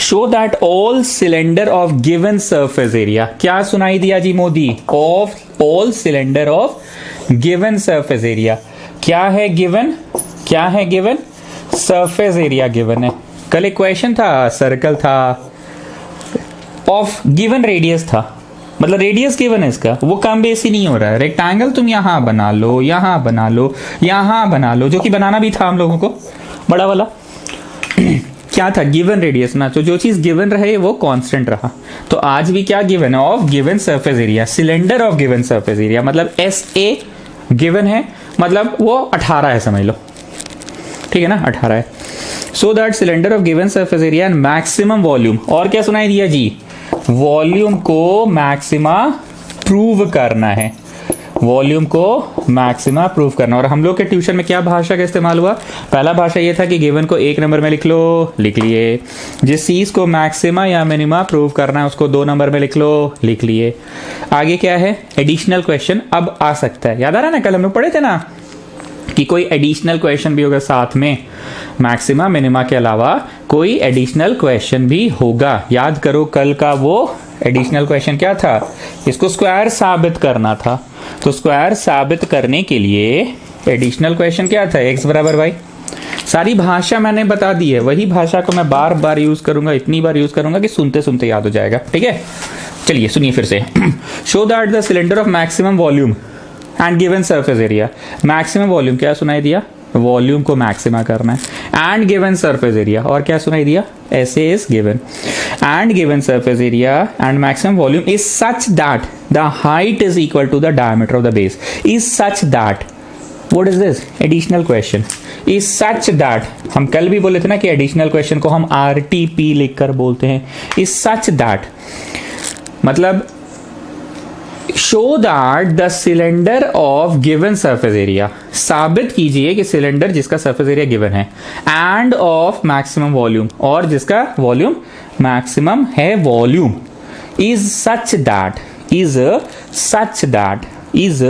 Show that all cylinder of given surface area, क्या सुनाई दिया जी Modi, of all cylinder of given surface area, क्या है गिवन, क्या है गिवन, सरफेस एरिया गिवन है। कल एक क्वेश्चन था, सर्कल था, ऑफ गिवन रेडियस था, मतलब रेडियस गिवन है इसका, वो कम बेसी नहीं हो रहा है। रेक्टेंगल तुम यहां बना लो, यहां बना लो, यहां बना लो, जो कि बनाना भी था हम लोगों को बड़ा वाला क्या था, गिवन रेडियस ना, तो जो चीज गिवन रहे वो कांस्टेंट रहा। तो आज भी क्या गिवन है, of given surface area, cylinder of given surface area, मतलब एस ए गिवन है, मतलब वो 18 है समझ लो, ठीक है ना, 18 है। So that cylinder of given surface area and maximum volume, और क्या सुनाई दिया जी, वॉल्यूम को मैक्सिमा प्रूव करना है, वॉल्यूम को मैक्सिमा प्रूव करना। और हम लोग के ट्यूशन में क्या भाषा का इस्तेमाल हुआ, पहला भाषा ये था कि गिवन को 1 नंबर में लिख लो, लिख लिए, जिस चीज को मैक्सिमा या मिनिमा प्रूव करना है उसको 2 नंबर में लिख लो, लिख लिए। आगे क्या है, एडिशनल क्वेश्चन अब आ सकता है, याद आ रहा है ना, कल हम लोग पढ़े थे ना कि कोई एडिशनल क्वेश्चन भी होगा साथ में, मैक्सिमा मिनिमा के अलावा कोई एडिशनल क्वेश्चन भी होगा। याद करो कल का वो एडिशनल क्वेश्चन क्या था, इसको स्क्वायर साबित करना था, तो स्क्वायर साबित करने के लिए एडिशनल क्वेश्चन क्या था, x बराबर y। सारी भाषा मैंने बता दी है, वही भाषा को मैं बार बार यूज करूंगा, इतनी बार यूज करूंगा कि सुनते सुनते याद हो जाएगा, ठीक है। चलिए सुनिए फिर से show that the cylinder of maximum volume and given surface area, maximum volume क्या सुनाई दिया, वॉल्यूम को मैक्सिमा करना है, एंड गिवन सरफेस एरिया, और क्या सुनाई दिया, ऐसे is given, and given surface area and maximum volume is such that the height is equal to the diameter of the base, is such that, what is this, additional question, is such that, हम कल भी बोले थे ना कि additional question को हम RTP लिखकर बोलते हैं, इज सच दैट मतलब show that the cylinder of given surface area, साबित कीजिए कि सिलेंडर जिसका सरफेस एरिया गिवन है, एंड ऑफ मैक्सिमम वॉल्यूम, और जिसका वॉल्यूम मैक्सिमम है volume, is such that, is such that, is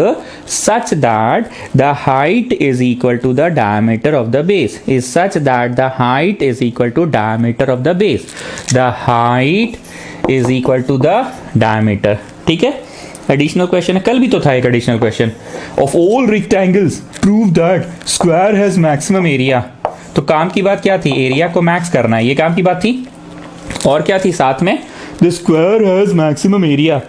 such that the height is equal to the diameter of the base, is such that the height is equal to diameter of the base, the height is equal to the diameter, ठीक है। Additional question है, कल भी तो था एक additional question, of all rectangles prove that square has maximum area, तो काम की बात क्या थी, एरिया को मैक्स करना है, ये काम की बात थी, और क्या थी साथ में, the square has maximum area,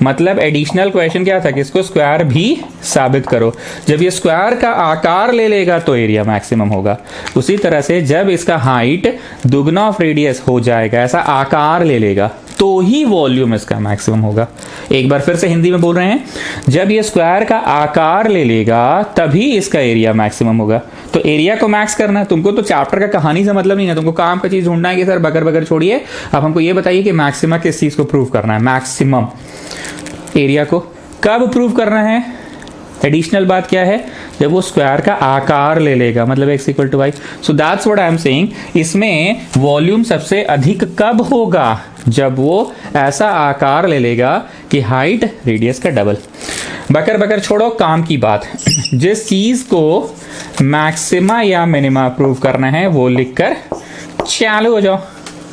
मतलब एडिशनल क्वेश्चन क्या था कि इसको स्क्वायर भी साबित करो, जब ये स्क्वायर का आकार ले लेगा तो एरिया मैक्सिमम होगा। उसी तरह से जब इसका हाइट दुगना ऑफ रेडियस हो जाएगा, ऐसा आकार ले लेगा, तो ही वॉल्यूम इसका मैक्सिमम होगा। एक बार फिर से हिंदी में बोल रहे हैं, जब ये स्क्वायर का आकार ले लेगा तभी इसका एरिया मैक्सिमम होगा। तो एरिया को मैक्स करना है, तुमको तो चैप्टर का कहानी से मतलब नहीं है, तुमको काम का चीज ढूंढना है कि सर बकर बकर छोड़िए, अब हमको ये बताइए कि मैक्सिमा किस चीज को प्रूव करना है, मैक्सिमम एरिया को कब प्रूव करना है। एडिशनल बात क्या है, जब वो स्क्वायर का आकार ले लेगा, मतलब x equal to y. So that's what I am saying, इसमें वॉल्यूम सबसे अधिक कब होगा, जब वो ऐसा आकार ले लेगा कि हाइट रेडियस का डबल। बकर बकर छोड़ो, काम की बात, जिस चीज को मैक्सिमा या मिनिमा प्रूव करना है वो लिखकर चालू हो जाओ।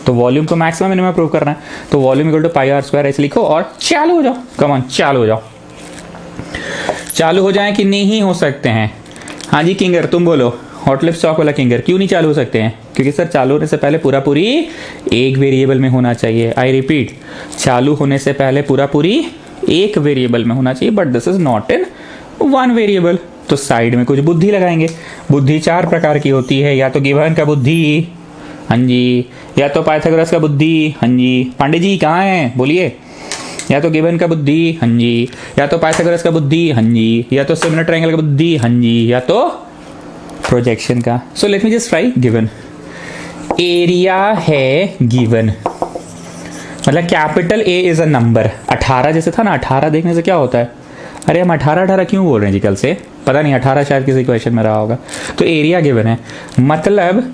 तो वॉल्यूम को मैक्सिमम मिनिमा प्रूव करना है, तो volume equal to pi are square ऐसे लिखो और चालू हो जाओ। कम ऑन, चालू हो जाओ। चालू हो जाए कि नहीं हो सकते हैं? हाँ जी किंगर तुम बोलो, हॉट लिप्स चॉक वाला किंगर, क्यों नहीं चालू हो सकते हैं? क्योंकि सर चालू होने से पहले पूरा पूरी एक वेरिएबल में होना चाहिए। आई रिपीट, चालू होने से पहले पूरा पूरी एक वेरिएबल में होना चाहिए, but this is not in one variable. तो साइड में कुछ बुद्धि लगाएंगे। बुद्धि 4 प्रकार की होती है, या तो गिबन का बुद्धि, हाँ जी, या तो पाइथागोरस का बुद्धि, हाँ जी। पांडे जी कहाँ हैं, बोलिए। या तो गिबन का बुद्धि, हाँ जी, या तो पाइथागोरस का बुद्धि, हाँ जी, या तो सिमिलर ट्रायंगल का बुद्धि, हाँ जी, या तो प्रोजेक्शन का। So let me just try given. Area है गिवन, मतलब capital A is a number. 18 जैसे था ना, 18 देखने से क्या होता है? अरे हम 18 क्यों बोल रहे हैं जी कल से, पता नहीं, 18 शायद किसी क्वेश्चन में रहा होगा। तो एरिया गिवन है, मतलब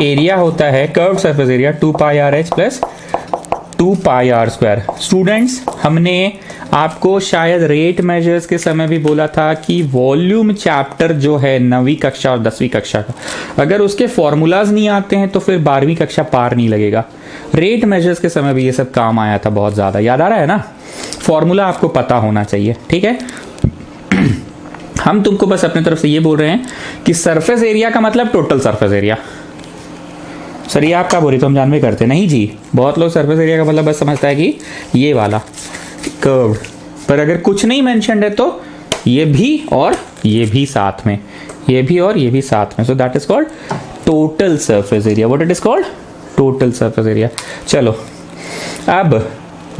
एरिया होता है curved surface area 2 pi R H plus 2 pi are square. Students, हमने आपको शायद रेट मेजर्स के समय भी बोला था कि वॉल्यूम चैप्टर जो है 9वीं कक्षा और 10वीं कक्षा का, अगर उसके फॉर्मूलाज नहीं आते हैं तो फिर 12वीं कक्षा पार नहीं लगेगा। रेट मेजर्स के समय भी ये सब काम आया था बहुत ज़्यादा, याद आ रहा है ना? फॉर्मूला आपको पता होना चाहिए, ठीक है। हम तुमको बस अपने तरफ से ये बोल रहे हैं कि सरफेस एरिया का मतलब टोटल सरफेस एरिया। सर ये आप क्या बोल रही, तो हम जानवे करते नहीं जी। बहुत लोग सरफेस एरिया का मतलब बस समझता है कि ये वाला कर्व, पर अगर कुछ नहीं मेंशन्ड है तो ये भी और ये भी साथ में, ये भी और ये भी साथ में, so that is called total surface area. What it is called? Total surface area. चलो अब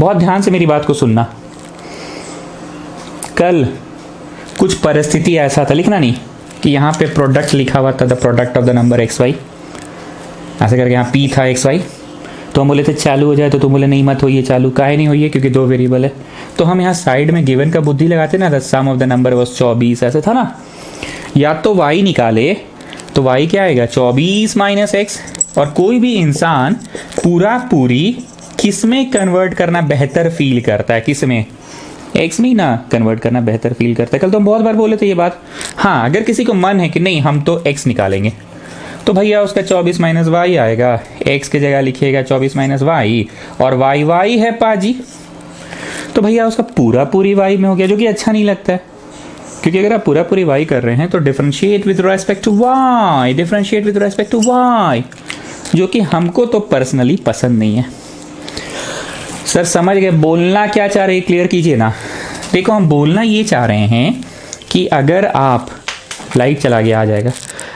बहुत ध्यान से मेरी बात को सुनना। कल कुछ परिस्थिति ऐसा था, लिखना नहीं, कि यहाँ पे प्रोडक्ट लिखा हुआ था, the product of the number x y, ऐसे करके यहाँ पी था एक्स वाई, तो हम बोले थे चालू हो जाए, तो तुम बोले नहीं मत होइए चालू। काहे नहीं होइए? क्योंकि 2 वेरिएबल है। तो हम यहाँ साइड में गिवन का बुद्धि लगाते ना, the sum of the number was 24, ऐसे था ना। या तो y निकाले तो y क्या आएगा? 24 माइनस एक्स। और कोई भी इंसान पूरा पूरी किस में कन्वर्ट करना बेहतर फील करता है? किस में? एक्स में ही ना कन्वर्ट करना बेहतर फील करता है। कल तो हम बहुत बार बोले थे ये बात। हाँ, अगर किसी को मन है कि नहीं हम तो एक्स निकालेंगे, तो भैया उसका 24 माइनस वाई आएगा, एक्स की जगह लिखिएगा 24 माइनस वाई, और वाई वाई है पाजी, तो भैया उसका पूरा पूरी वाई में हो गया, जो कि अच्छा नहीं लगता है। क्योंकि अगर आप पूरा पूरी वाई कर रहे हैं तो differentiate with respect to y, differentiate with respect to y, जो कि हमको तो पर्सनली पसंद नहीं है। सर समझ गए बोलना क्या चाह रहे, क्लियर कीजिए ना। देखो हम बोलना ये चाह रहे हैं कि अगर आप, लाइट चला गया, आ जाएगा।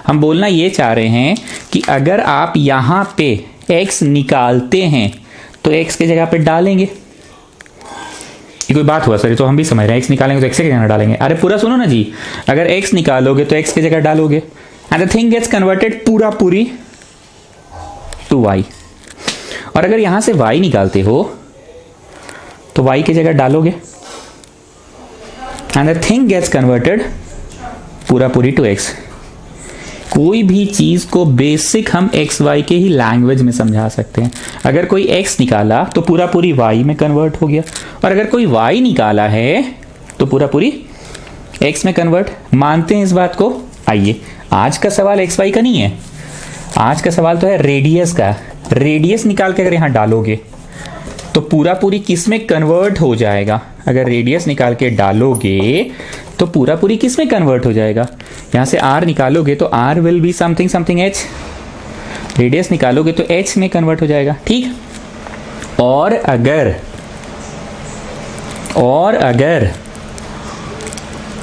हम बोलना ये चाह रहे हैं कि अगर आप यहाँ पे x निकालते हैं तो x की जगह पे डालेंगे। ये कोई बात हुआ सर? ये तो हम भी समझ रहे हैं, x निकालेंगे तो x की जगह डालेंगे। अरे पूरा सुनो ना जी, अगर x निकालोगे तो x की जगह डालोगे, and the thing gets converted पूरा पूरी टू y। और अगर यहां से y निकालते हो तो y की जगह डालोगे, and the thing gets converted पूरा पूरी टू x। कोई भी चीज को बेसिक हम एक्स वाई के ही लैंग्वेज में समझा सकते हैं। अगर कोई x निकाला तो पूरा पूरी y में कन्वर्ट हो गया, और अगर कोई y निकाला है तो पूरा पूरी x में कन्वर्ट। मानते हैं इस बात को? आइए, आज का सवाल एक्स वाई का नहीं है, आज का सवाल तो है रेडियस का। रेडियस निकाल के अगर यहां डालोगे तो पूरा पूरी किस में कन्वर्ट हो जाएगा? अगर रेडियस निकाल के डालोगे तो पूरा पूरी किस में कन्वर्ट हो जाएगा? यहां से r निकालोगे तो r will be something something h, radius निकालोगे तो h में कन्वर्ट हो जाएगा, ठीक। और अगर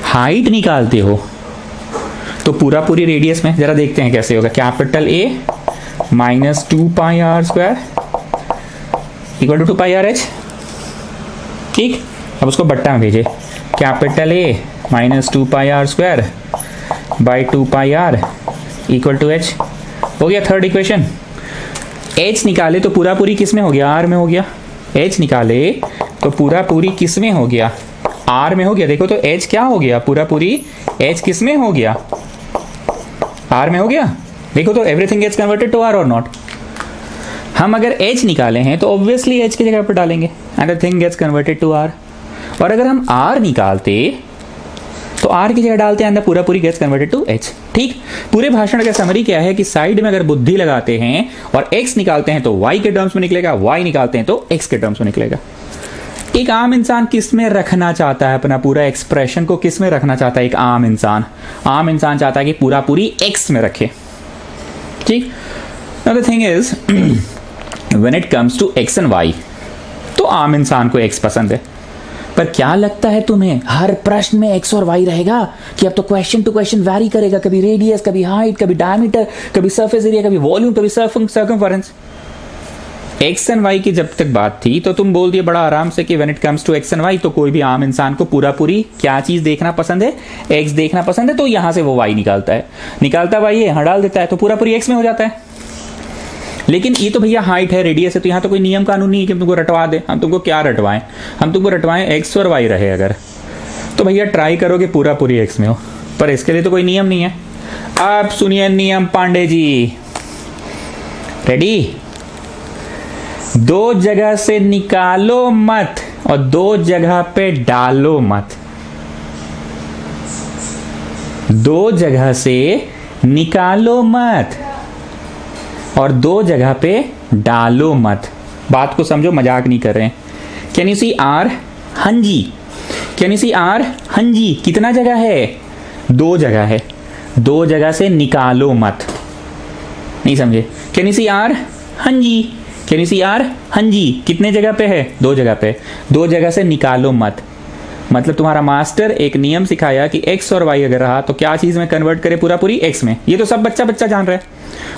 हाइट निकालते हो तो पूरा पूरी रेडियस में, जरा देखते हैं कैसे होगा। Capital A minus 2 pi are square equal to 2 pi are h, ठीक। अब उसको बट्टा में भेजे, capital A minus 2 pi are square by 2 pi r equal to h. हो गया थर्ड इक्वेशन। h निकाले तो पूरा पूरी किस में हो गया? r में हो गया। h निकाले तो पूरा पूरी किस में हो गया? r में हो गया। देखो तो h क्या हो गया? पूरा पूरी h किस में हो गया? r में हो गया। देखो तो everything gets converted to r और नॉट। हम अगर h निकाले हैं तो ऑब्वियसली h की जगह पर डालेंगे, and the thing gets converted to r। और अगर हम r निकालते तो r की जगह डालते हैं, पूरा पूरी गेट्स कन्वर्टेड टू h, ठीक। पूरे भाषण का समरी क्या है कि साइड में अगर बुद्धि लगाते हैं और x निकालते हैं तो y के टर्म्स में निकलेगा, y निकालते हैं तो x के टर्म्स में निकलेगा। एक आम इंसान किस में रखना चाहता है अपना पूरा एक्सप्रेशन को? किस में रखना चाहता है एक आम इंसान? आम इंसान चाहता है कि पूरा पूरी x में रखे, ठीक। Now the thing is when it comes to x and y, तो आम इंसान को x पसंद है। पर क्या लगता है तुम्हें हर प्रश्न में x और y रहेगा? कि अब तो क्वेश्चन टू क्वेश्चन वैरी करेगा, कभी रेडियस, कभी हाइट, कभी डायमीटर, कभी सरफेस एरिया, कभी वॉल्यूम, कभी सर्कमफेरेंस। x एंड y की जब तक बात थी तो तुम बोल दिए बड़ा आराम से कि when it comes to x and y, तो कोई भी आम इंसान को पूरा पूरी क्या चीज देखना पसंद है? x देखना पसंद है। तो यहां से वो y निकालता है, y यहां डाल देता है, तो पूरा पूरी x में हो जाता है। लेकिन ये तो भैया हाइट है, रेडियस है, तो यहाँ तो कोई नियम कानून नहीं है कि हम तुमको रटवा दे। हम तुमको क्या रटवाएं? हम तुमको रटवाएं x और y रहे अगर, तो भैया ट्राई करो कि पूरा पूरी x में हो, पर इसके लिए तो कोई नियम नहीं है। अब सुनिए नियम पांडे जी, रेडी? दो जगह से निकालो मत, और दो जगह पे डालो मत, दो जगह से निकालो मत और दो जगह पे डालो मत। बात को समझो, मजाक नहीं कर रहे हैं। Can you see R? हाँ जी। Can you see R? हाँ जी। कितना जगह है? दो जगह है। दो जगह से निकालो मत। नहीं समझे? Can you see R? हाँ जी। Can you see R? हाँ जी। कितने जगह पे है? दो जगह पे। दो जगह से निकालो मत मतलब तुम्हारा मास्टर एक नियम सिखाया कि x और y अगर रहा तो क्या चीज में कन्वर्ट करे? पूरा पूरी x में। ये तो सब बच्चा बच्चा जान रहा है,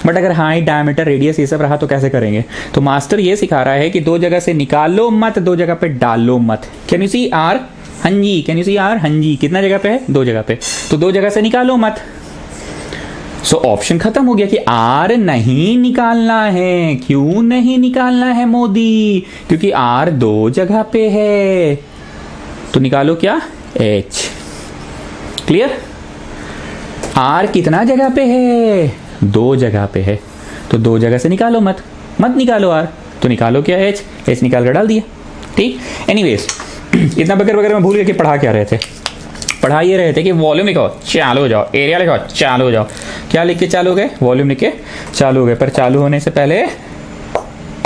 बट अगर हाइट, डायमीटर, रेडियस ये सब रहा तो कैसे करेंगे? तो मास्टर ये सिखा रहा है कि दो जगह से निकालो मत, दो जगह पे डालो मत। Can you see R? हाँ जी। Can you see R? हाँ जी। कितना जगह पे है? दो जगह पे। तो दो जगह से निकालो मत। सो ऑप्शन खत्म हो गया कि आर नहीं निकालना है। क्यों नहीं निकालना है मोदी? क्योंकि आर दो जगह पे है। तो निकालो क्या? एच। क्लियर? आर कितना जगह पे है? दो जगह पे है। तो दो जगह से निकालो मत, मत निकालो आर, तो निकालो क्या? एच। एच निकाल कर डाल दिया। ठीक। एनीवेज इतना बगर वगैरह में भूल गए कि पढ़ा क्या रहे थे। पढ़ा ये रहे थे कि वॉल्यूम लिखो, चालू हो जाओ। एरिया लिखो, चालू हो जाओ। क्या लिख के चालू हो गए? वॉल्यूम लिख के चालू हो गए। पर चालू होने से पहले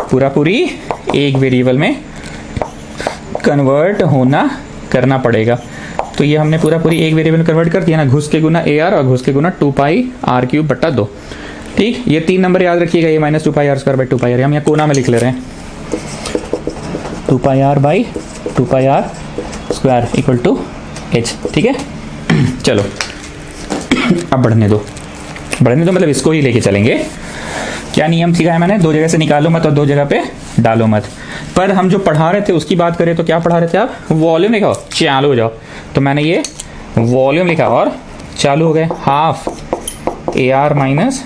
पूरा पूरी एक वेरिएबल में कन्वर्ट होना करना पड़ेगा। तो ये हमने पूरा पूरी एक वेरिएबल में कन्वर्ट कर दिया ना, घुस के गुना ए आर और घुस के गुना 2 पाई आर क्यूब बट्टा 2। ठीक। ये 3 नंबर याद रखिएगा, ये -2 pi are square by 2 pi R. हम यहाँ कोना में लिख ले रहे हैं 2 pi are by 2 pi are square equal to H. ठीक है। चलो अब बढ़ने दो, बढ़ने दो मतलब इसको ही लेके चलेंगे। क्या नियम सिखाया मैंने? दो जगह से निकालो मत और दो जगह पे डालो मत। पर हम जो पढ़ा रहे थे उसकी बात करें तो क्या पढ़ा रहे थे आप? वॉल्यूम लिखा, चालू हो जाओ। तो मैंने ये वॉल्यूम लिखा और चालू हो गए। Half A r minus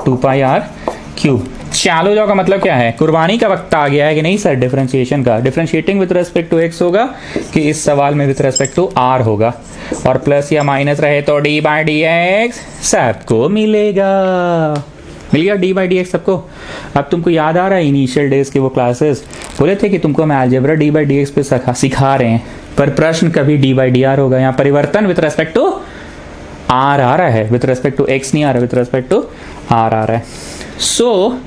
2 pi r cube. चालू हो जाओ का मतलब क्या है? कुर्बानी का वक्त आ गया है कि नहीं सर? डिफरेंशिएशन का। Differentiating with respect to x होगा कि इस सवाल में विद रेस्पेक्ट टू आर होगा, और प्लस या माइनस रहे तो डी बाई डी एक्स सबको मिलेगा। मिल गया डी बाई डी एक्स सबको। अब तुमको याद आ रहा है इनिशियल डेज के वो क्लासेस बोले थे कि तुमको हम algebra D by D x पे सिखा रहे हैं, पर प्रश्न कभी डी बाई डी आर होगा। यहाँ परिवर्तन विद रेस्पेक्ट टू आर आ रहा है, विद रेस्पेक्ट टू एक्स नहीं आ रहा, विद रेस्पेक्ट टू आर आ रहा है। सो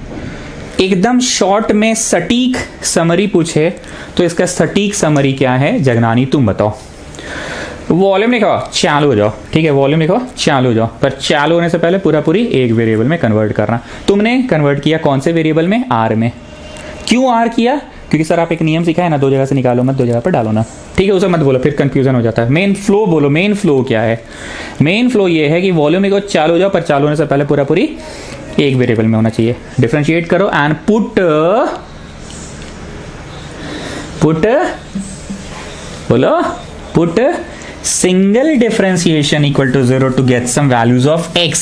एकदम शॉर्ट में सटीक समरी पूछे तो इसका सटीक समरी क्या है? जगनानी तुम बताओ। वॉल्यूम लिखो, चालू हो जाओ। ठीक है, वॉल्यूम लिखो, चालू हो जाओ। पर चालू होने से पहले पूरा पूरी एक वेरिएबल में कन्वर्ट करना। तुमने कन्वर्ट किया कौन से वेरिएबल में? आर में। क्यों आर किया? क्योंकि सर आप एक नियम सिखाए ना, दो जगह से निकालो मत, दो जगह पर डालो ना। ठीक है, उसे मत बोलो, फिर कंफ्यूजन हो जाता है। मेन फ्लो बोलो। मेन फ्लो क्या है? मेन फ्लो ये है कि वॉल्यूम लिखो, चालू हो जाओ, पर चालू होने से पहले पूरा पूरी एक वेरिएबल में होना चाहिए। डिफरेंशिएट करो एंड पुट बोलो, put single differentiation equal to 0 to get some values of x.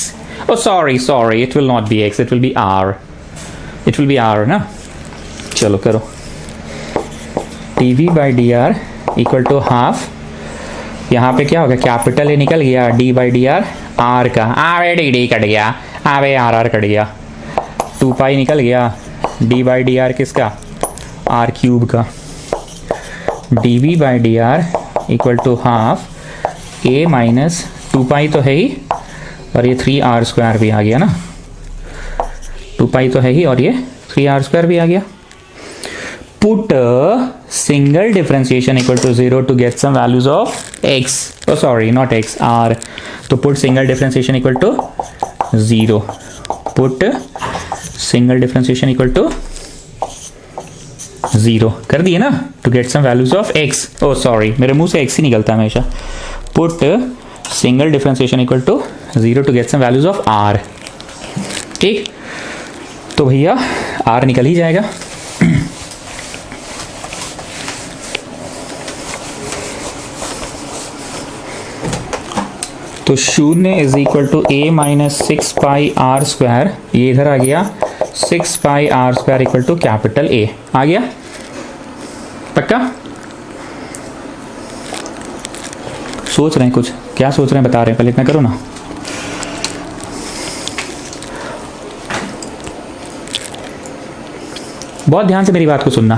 Oh sorry, it will not be x, it will be r. It will be r ना। चलो करो। dv by dr equal to half, यहाँ पे क्या होगा? Capital A निकल गया, d by dr r का, आवे dd कट गया, आवे r कट गया, 2 पाई निकल गया, d by dr किसका? r क्यूब का। dv by dr equal to half a minus 2 pi तो है ही, और ये 3r स्क्वायर भी आ गया ना। 2 पाई तो है ही और ये 3r स्क्वायर भी आ गया। Put single differentiation equal to 0 to get some values of x। Oh sorry, not x, r। तो put single differentiation equal to 0। Put single differentiation equal to 0 कर दिए ना, to get some values of x। Oh sorry, मेरे मुंह से x ही निकलता है हमेशा। Put single differentiation equal to 0 to get some values of r। ठीक, तो भैया r निकल ही जाएगा। तो 0 is equal to a minus 6 pi are square, ये इधर आ गया 6 pi are square equal to capital A आ गया। पक्का? सोच रहे हैं कुछ? क्या सोच रहे हैं बता रहे हैं, पहले इतना करो ना। बहुत ध्यान से मेरी बात को सुनना।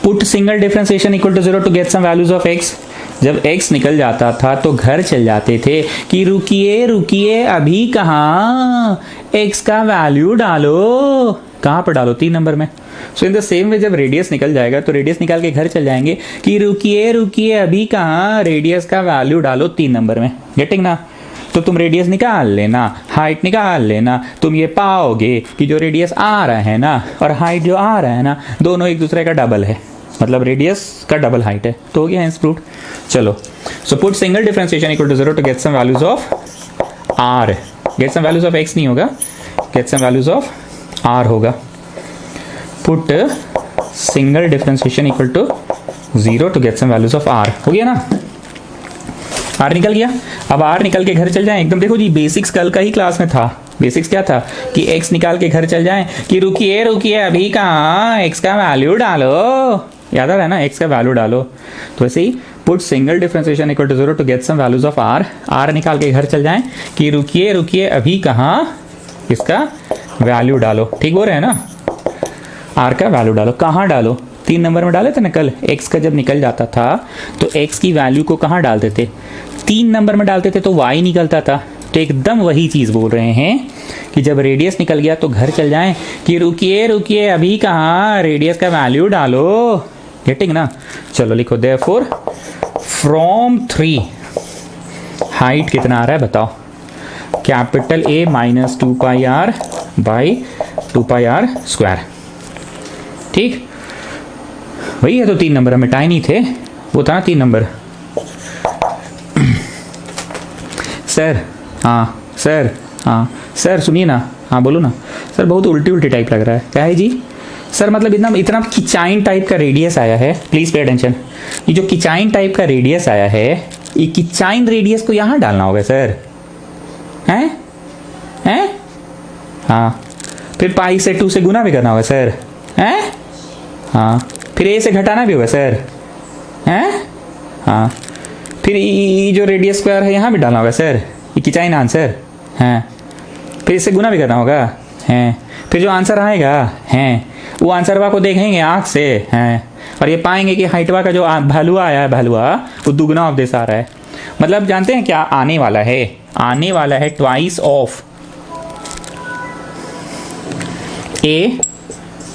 Put single differentiation equal to 0 to get some values of x। जब x निकल जाता था तो घर चल जाते थे कि रुकिए रुकिए अभी कहाँ, x का वैल्यू डालो। कहाँ पर डालो? 3 नंबर में। सो इन द सेम वे जब रेडियस निकल जाएगा तो रेडियस निकाल के घर चल जाएंगे कि रुकिए रुकिए अभी कहाँ, रेडियस का वैल्यू डालो 3 नंबर में। गेटिंग ना? तो तुम रेडियस निकाल लेना, हाइट निकाल लेना, तुम ये पाओगे कि जो रेडियस आ रहा है ना और हाइट जो आ रहा है ना, दोनों एक दूसरे का डबल है, मतलब रेडियस का डबल हाइट है। तो हो गया हेंस प्रूव्ड। चलो, so put single differentiation equal to 0 to get some values of R. Get some values of X नहीं होगा, get some values of R होगा। Put single differentiation equal to 0 to get some values of R. हो गया ना? Are निकल गया। अब are निकल के घर चल जाए एकदम। देखो जी, बेसिक्स कल का ही क्लास में था। बेसिक्स क्या था कि x निकाल के घर चल जाए कि रुकिए रुकिए अभी कहाँ, x का वैल्यू डालो। याद आ रहा है ना? x का वैल्यू डालो। तो ऐसे ही put single differentiation equal to 0 to get some values of r। r निकाल के घर चल जाए कि रुकिए रुकिए अभी कहाँ, इसका वैल्यू डालो। ठीक हो रहा है ना? r का वैल्यू डालो। कहाँ डालो? 3 नंबर में डाले थे ना कल। x का जब निकल जाता था तो x की वैल्यू को कहाँ डालते थे? 3 नंबर में डालते थे तो y निकलता था। तो एकदम वही चीज़ बोल रहे हैं कि जब रेडियस निकल गया तो घर चल जाएं कि रुकिए रुकिए अभी कहाँ, रेडियस का वैल्यू डालो। गेटिंग ना? चलो लिखो, देयरफॉर फ्रॉम 3 हाइट कितना आ रहा है बताओ? Capital A minus 2 pi are by 2 pi are square. ठीक, वही है। तो 3 नंबर में टाई नहीं थे, वो था 3 नंबर। सर हाँ, सर हाँ, सर सुनिए ना। हाँ बोलो ना सर। बहुत उल्टी उल्टी टाइप लग रहा है। क्या है जी? सर मतलब इतना इतना किचाइन टाइप का रेडियस आया है। Please pay attention. ये जो किचाइन टाइप का रेडियस आया है, ये किचाइन रेडियस को यहाँ डालना होगा सर। हैं हैं? हाँ, फिर पाई से 2 से गुना भी करना होगा सर। हैं? हाँ, फिर ए से घटाना भी होगा सर। हैं? हाँ, फिर ये जो रेडियस स्क्वायर है यहाँ भी डालना होगा सर। ये किचाइन आंसर है। फिर इससे गुना भी करना होगा है। फिर जो आंसर आएगा है वो आंसरवा को देखेंगे आँख से हैं, और ये पाएंगे कि हाइटवा का जो भैलुआ आया है, भैलुआ वो दुगना ऑफ दिस आ रहा है। मतलब जानते हैं क्या आने वाला है? आने वाला है ट्वाइस ऑफ a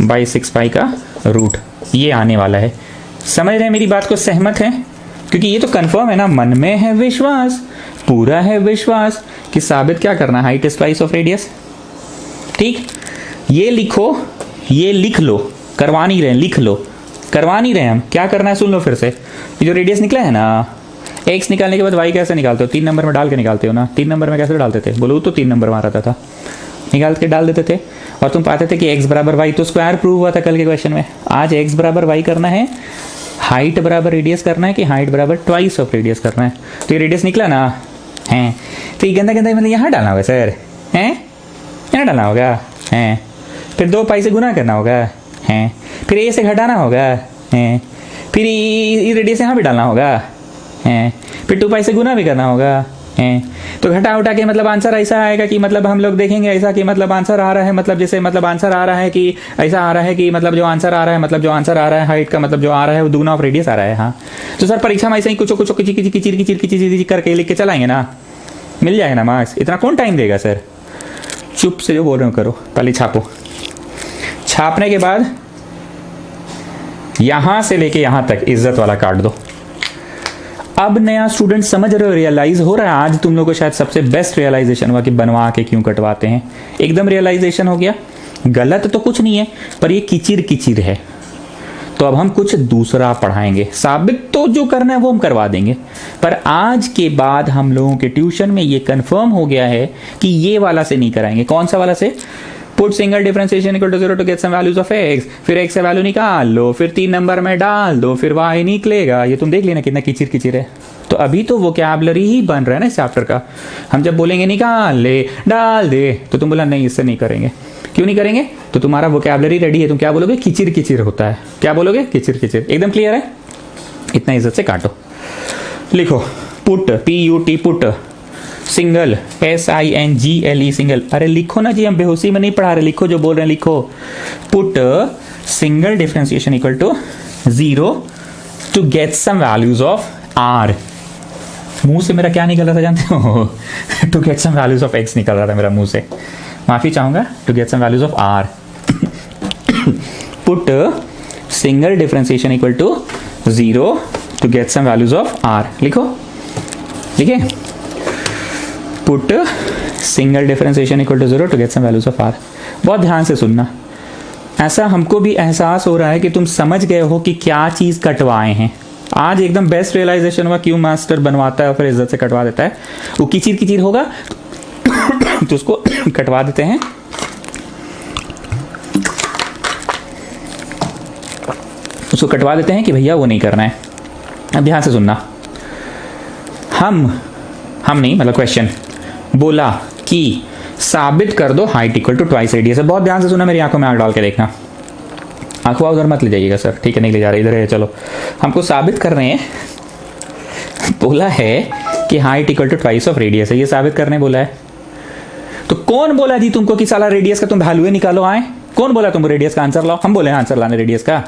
बाई 6 पाई का रूट। ये आने वाला है। समझ रहे हैं मेरी बात को? सहमत हैं? क्योंकि ये तो कंफर्म है ना, मन में है विश्वास, पूरा है विश्वास कि साबित क्या करना, height is twice of radius. ठीक, ये लिखो, ये लिख लो। करवा नहीं रहे, लिख लो। करवा नहीं रहे हम। क्या करना है सुन लो फिर से। ये जो रेडियस निकला है ना, x निकालने के बाद y कैसे निकालते हो? 3 नंबर में डाल के निकालते हो ना। 3 नंबर में कैसे डालते थे? बोलो तो 3 नंबर में आ रहा था, निकाल के डाल देते थे और तुम पाते थे कि x बराबर y। तो स्क्वायर प्रूव हुआ था कल के क्वेश्चन में। आज x बराबर y करना है, हाइट बराबर रेडियस करना है कि हाइट बराबर ट्वाइस ऑफ रेडियस करना है। तो ये रेडियस निकला ना है, तो ये गंदा गंदा मतलब यहाँ डालना होगा सर। हैं? यहाँ डालना होगा हैं। फिर 2 पाई से गुना करना होगा हैं। फिर a से घटाना होगा हैं। फिर ये रेडियस यहाँ भी डालना होगा हैं। फिर 2 पाई से गुना भी करना होगा हैं। तो घटा उठा के मतलब आंसर ऐसा आएगा कि मतलब हम लोग देखेंगे ऐसा कि मतलब आंसर आ रहा है, मतलब जैसे मतलब आंसर आ रहा है कि ऐसा आ रहा है कि मतलब जो आंसर आ रहा है, मतलब जो आंसर आ रहा है हाइट का मतलब जो आ रहा है वो दुगना ऑफ रेडियस आ रहा है। हाँ, तो सर परीक्षा में ऐसे ही कुछ कुछ किचिर करके लिख के चलाएंगे ना, मिल जाएगा ना मार्क्स। इतना कौन टाइम देगा सर? चुप से जो बोल रहे हो करो, पहले छापो। छापने के बाद यहां से लेके यहां तक इज्जत वाला काट दो। अब नया स्टूडेंट समझ रहे हो, रियलाइज हो रहा है। आज तुम लोगों को शायद सबसे बेस्ट रियलाइजेशन हुआ कि बनवा के क्यों कटवाते हैं। एकदम रियलाइजेशन हो गया। गलत तो कुछ नहीं है, पर ये किचिर किचिर है। तो अब हम कुछ दूसरा पढ़ाएंगे। साबित तो जो करना है वो हम करवा देंगे, पर आज के बाद हम लोगों के ट्यूशन में ये कंफर्म हो गया है कि ये वाला से नहीं कराएंगे। कौन सा वाला से? Put single differentiation equal to 0 to get some values of x। फिर x से वैल्यू निकाल लो, फिर 3 नंबर में डाल दो, फिर y निकलेगा। ये तुम देख लेना कितना किचिर किचिर है। तो अभी तो वोकैबुलरी ही बन रहा है ना इस चैप्टर का। हम जब बोलेंगे निकाल ले, डाल दे, तो तुम बोला नहीं इससे नहीं करेंगे। क्यों नहीं करेंगे? तो तुम्हारा वोकैबुलरी रेडी है। तुम क्या बोलोगे? किचिर किचिर होता है। क्या बोलोगे? किचिर किचिर। एकदम क्लियर है? इतना इज्जत से काटो। लिखो put, PUT put, single SINGLE single. अरे लिखो ना जी, हम बेहोशी में नहीं पढ़ा रहे। लिखो जो बोल रहे हैं लिखो। Put single differentiation equal to 0 to get some values of r. मुंह से मेरा क्या निकल रहा था जानते हो? To get some values of x निकल रहा था मेरा मुंह से, माफी चाहूंगा. To get some values of r. Put single differentiation equal to 0 to get some values of r. लिखो, ठीक है. Put single differentiation equal to 0 to get some values of r. बहुत ध्यान से सुनना. ऐसा हमको भी एहसास हो रहा है कि तुम समझ गए हो कि क्या चीज कटवाए हैं. आज एकदम बेस्ट रियलाइजेशन हुआ क्यों मास्टर बनवाता है और फिर इज्जत से कटवा देता है. वो किचिर किचिर होगा तो उसको कटवा देते हैं. उसको कटवा देते हैं कि भैया वो नहीं करना है. अब ध्यान से सुनना. हम नहीं, मतलब क्वेश्चन बोला कि साबित कर दो height equal to twice radius. बहुत ध्यान से सुना, मेरी आंखों में आंख डाल के देखना. आंखों उधर मत ले जाइएगा सर, ठीक है, नहीं ले जा रहे, इधर है. चलो, हमको साबित कर रहे हैं. बोला है कि height equal to twice of radius है, ये साबित करने बोला है. तो कौन बोला जी तुमको कि साला रेडियस का तुम वैल्यू निकालो? आए, कौन बोला तुमको रेडियस का आंसर लाओ? हम बोले आंसर लाने रेडियस का?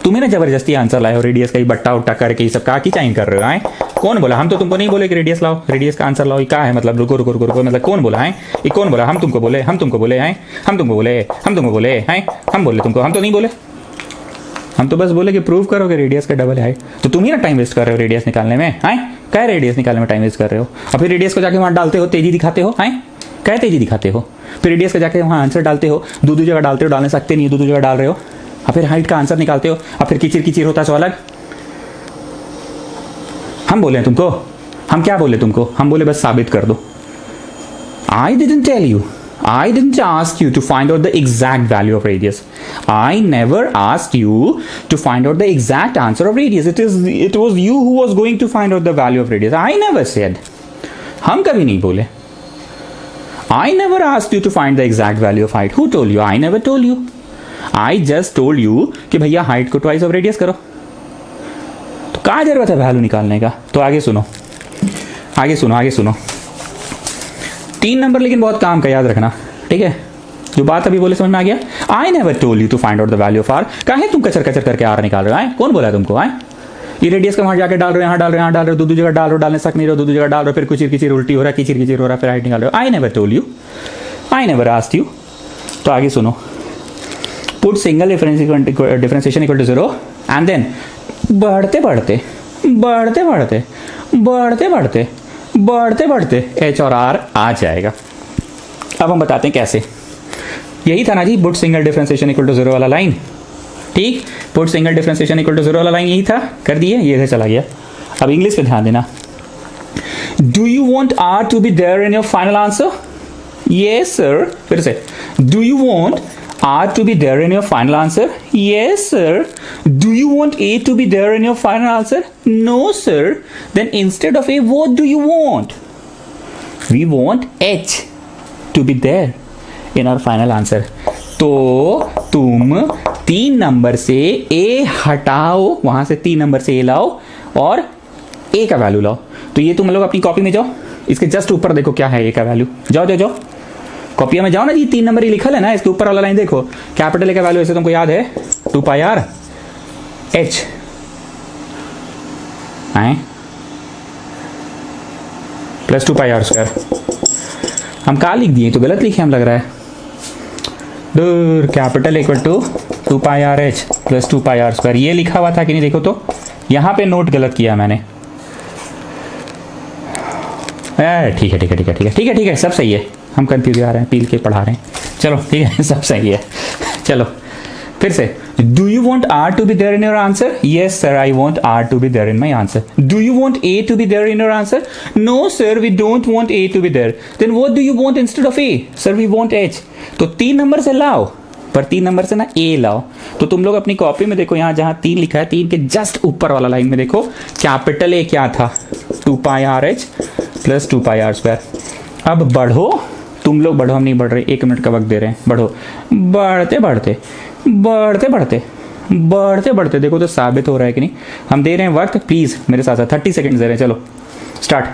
तुम्हें ना जबरदस्ती आंसर लाए हो रेडियस का, ही बट्टा उट्टा करके ये सब का की चाइन कर रहे हो. आए, कौन बोला? हम तो तुमको नहीं बोले कि रेडियस लाओ, रेडियस का आंसर लाओ. ये क्या है मतलब? रुको रुको रुको रुको, मतलब कौन बोला है? ये कौन बोला? हम तुमको बोले? हम तुमको बोले हैं? हम तुमको बोले? हम तुमको बोले हैं? हम बोले तुमको? हम तो नहीं बोले. हम तो बस बोले कि प्रूव करो कि रेडियस का डबल है. तो तुम ही ना टाइम वेस्ट कर रहे हो रेडियस निकालने में. हैं, क्या रेडियस निकालने में टाइम वेस्ट कर रहे हो? और फिर रेडियस को जाके वहां डालते हो, तेजी दिखाते हो. हैं, क्या तेजी दिखाते हो? फिर रेडियस का जाके वहां आंसर डालते हो. दो जगह डालते हो, डालने सकते नहीं, दो जगह डाल रहे हो. और फिर हाइट का आंसर निकालते हो, और फिर किचिर किचिर होता है. सो अलग हम बोले तुमको? हम क्या बोले तुमको? हम बोले बस साबित कर दो. I didn't tell you, I didn't ask you to find out the exact value of radius. I never asked you to find out the exact answer of radius. It was you who was going to find out the value of radius. I never said. हम कभी नहीं बोले. I never asked you to find the exact value of height. Who told you? I never told you. I just told you कि भैया height को twice of radius करो. तो क्या जरूरत है वैल्यू निकालने का? तो आगे सुनो, आगे सुनो, आगे सुनो. 3 नंबर लेकिन बहुत काम का, याद रखना, ठीक है? जो बात अभी बोले समझ में आ गया? I never told you to find out the value of r. काहे तुम कचर कचर करके आर निकाल रहे हो? कौन बोला तुमको? ये रेडियस का वहां जाके डाल रहे हो, यहाँ डाल रहे हो, यहाँ डाल रहे हो, दो जगह डाल रहे हो, डालने सक नहीं रहे हो, दो जगह डाल रहे हो, फिर किचिर किचिर उल्टी हो रहा है, किचिर किचिर हो रहा है, फिर हाइट निकाल रहे हो. I never told you, I never asked you. तो आगे सुनो. Put single differentiation equal to 0 and then बढ़ते बढ़ते बढ़ते बढ़ते बढ़ते बढ़ते बढ़ते बढ़ते एच और आर आ जाएगा. अब हम बताते हैं कैसे. यही था ना जी put single differentiation equal to 0 वाला लाइन. ठीक, put single differentiation equal to 0 वाला लाइन यही था, कर दिए, ये इधर चला गया. अब इंग्लिश पे ध्यान देना. Do you want r to be there in your final answer? Yes sir. फिर से, do you want R to be there in your final answer? Yes, sir. Do you want A to be there in your final answer? No, sir. Then instead of A, what do you want? We want H to be there in our final answer. तो तुम 3 number से A हटाओ, वहां से 3 number से A लाओ और A का वैल्यू लाओ. तो ये तुम लोग अपनी कॉपी में जाओ, इसके जस्ट ऊपर देखो क्या है A का वैल्यू. जाओ जाओ जाओ, कॉपिया में जाओ ना जी. 3 नंबर ही लिखा है ना, इसके ऊपर वाला लाइन देखो. कैपिटल ए का वैल्यू ऐसे तुमको याद है 2 pi R H. Plus 2 pi are square. हम क्या लिख दिए? तो गलत लिखे हम, लग रहा है. दूर capital equal to 2 pi R H plus 2 pi are square. ये लिखा हुआ था कि नहीं? देखो तो यहां पे नोट गलत किया मैंने. ठीक है ठीक है ठीक है ठीक है ठीक है ठीक है, सब सही है. हम कंफ्यूज आ रहे हैं, पील के पढ़ा रहे हैं. चलो ठीक है, सब सही है. चलो फिर से. Do you want r to be there in your answer? Yes sir, I want r to be there in my answer. Do you want A to be there in your answer? No sir, we don't want A to be there. Then what do you want instead of A? Sir we want h. तो 3 number से लाओ, पर 3 number से ना ए लाओ. तो तुम लोग अपनी कॉपी में देखो, यहाँ जहां 3 लिखा है, 3 के जस्ट ऊपर वाला लाइन में देखो कैपिटल ए क्या था? 2 pi R H plus 2 pi are square. अब बढ़ो, तुम लोग बढ़ो, हम नहीं बढ़ रहे. 1 मिनट का वक्त दे रहे हैं. बढ़ो, बढ़ते बढ़ते बढ़ते बढ़ते बढ़ते बढ़ते देखो तो साबित हो रहा है कि नहीं. हम दे रहे हैं वक्त, प्लीज मेरे साथ साथ 30 सेकंड दे रहे हैं. चलो स्टार्ट.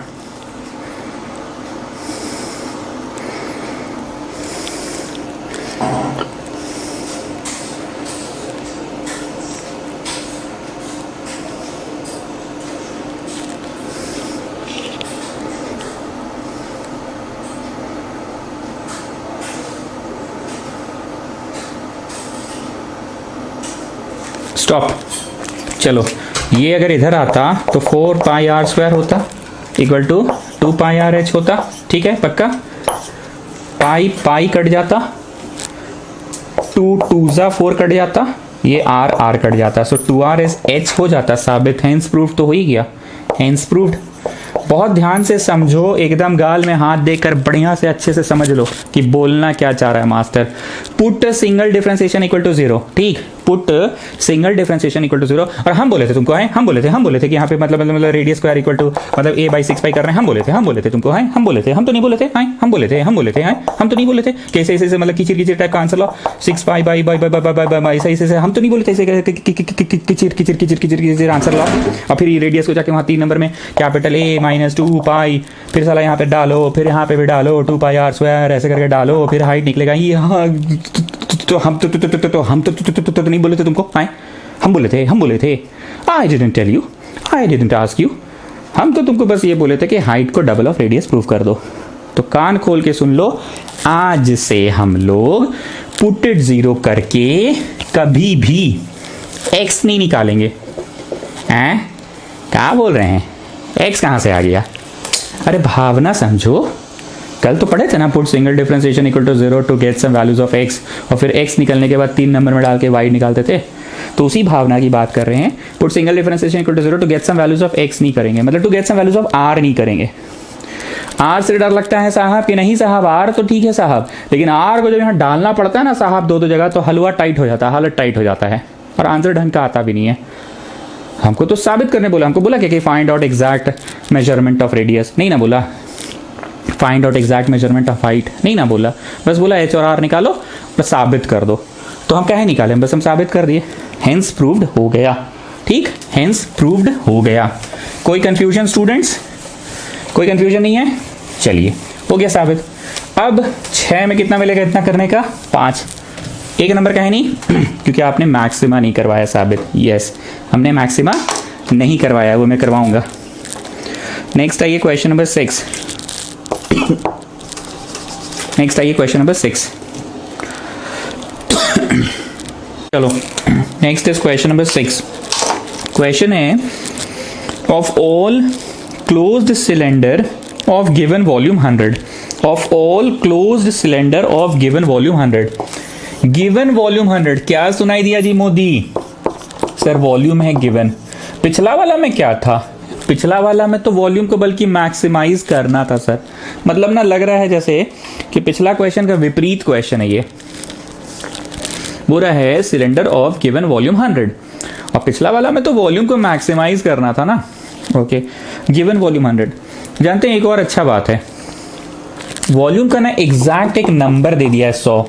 स्टॉप। चलो ये अगर इधर आता तो 4 पाई आर स्क्वायर होता equal to 2 pi are h होता। ठीक है पक्का। पाई पाई कट जाता, 2 2 जा 4 कट जाता, ये आर आर कट जाता, सो 2r इज h हो जाता। साबित, हेंस प्रूफ तो हो ही गया, हेंस प्रूव्ड। बहुत ध्यान से समझो, एकदम गाल में हाथ देकर बढ़िया से अच्छे से समझ लो कि बोलना क्या चाह रहा है master. Put single differentiation equal to 0, ठीक, put single differentiation equal to 0। और हम बोले थे तुमको है, हम बोले थे कि यहाँ पे मतलब रेडियस स्क्वायर इक्वल टू मतलब a/6 कर रहे हैं। हम बोले थे तुमको है, हम बोले थे, हम तो नहीं बोले थे है, हम बोले थे है, हम तो नहीं बोले थे। कैसे ऐसे मतलब किचिर टाइप का answer low, 6 pi by by by by by by ऐसे हम तो नहीं बोले थे ऐसे किचिर आंसर लो। और फिर रेडियस को जाके वहाँ 3 नंबर में कैपिटल A - 2 पाई, फिर साला यहाँ पे डालो, फिर यहाँ पे भी डालो 2 पाई आर स्क्वायर ऐसे करके डालो, फिर हाइट निकलेगा ये। हाँ तो हम तो नहीं बोले थे तुमको है, हम बोले थे। I didn't tell you, I didn't ask you. हम तो तुमको बस ये बोले थे कि हाइट को डबल ऑफ रेडियस प्रूव कर दो। तो कान खोल के सुन लो, आज से हम लोग पुट इट 0 करके कभी भी x नहीं निकालेंगे। हैं क्या बोल रहे हैं, x कहाँ से आ गया? अरे भावना समझो, कल तो पढ़े थे ना, put single differentiation equal to 0 to get some values of x, और फिर x निकलने के बाद 3 नंबर में डाल के y निकालते थे। तो उसी भावना की बात कर रहे हैं। Put single differentiation equal to 0 to get some values of x नहीं करेंगे, मतलब to get some values of r नहीं करेंगे। r से डर लगता है साहब कि नहीं साहब, r तो ठीक है साहब, लेकिन r को जब यहाँ डालना पड़ता है ना साहब दो जगह, तो हलवा टाइट हो जाता है, हालत टाइट हो जाता है, और आंसर ढंग का आता भी नहीं है। हमको तो साबित करने बोला, हमको बोला कि find out exact measurement of radius, नहीं ना बोला। Find out exact measurement of height, नहीं ना बोला। बस बोला h और r निकालो, बस साबित कर दो। तो हम कहे निकालें, बस हम साबित कर दिए, हेंस प्रूव्ड हो गया। ठीक, हेंस प्रूव्ड हो गया। कोई कंफ्यूजन स्टूडेंट्स, कोई कंफ्यूजन नहीं है? चलिए हो गया साबित। अब 6 में कितना मिलेगा इतना करने का? 5। एक नंबर का है नहीं क्योंकि आपने मैक्सिमा नहीं करवाया साबित। यस, हमने मैक्सिमा नहीं करवाया, वो मैं करवाऊंगा। नेक्स्ट आइए क्वेश्चन नंबर 6। नेक्स्ट आइए क्वेश्चन नंबर 6। चलो next is question number 6। Question है of all closed cylinder of given volume 100, of all closed cylinder of given volume 100। Given volume 100 क्या सुनाई दिया जी मोदी? सर वॉल्यूम है गिवन। पिछला वाला में क्या था? पिछला वाला में तो वॉल्यूम को बल्कि मैक्सिमाइज करना था सर। मतलब ना लग रहा है जैसे कि पिछला क्वेश्चन का विपरीत क्वेश्चन है ये। बुरा है सिलेंडर ऑफ गिवन वॉल्यूम 100, और पिछला वाला में तो वॉल्यूम को मैक्सिमाइज करना था ना। Okay, given volume 100। जानते हैं एक और अच्छा बात है, वॉल्यूम का ना एग्जैक्ट एक नंबर दे दिया है 100।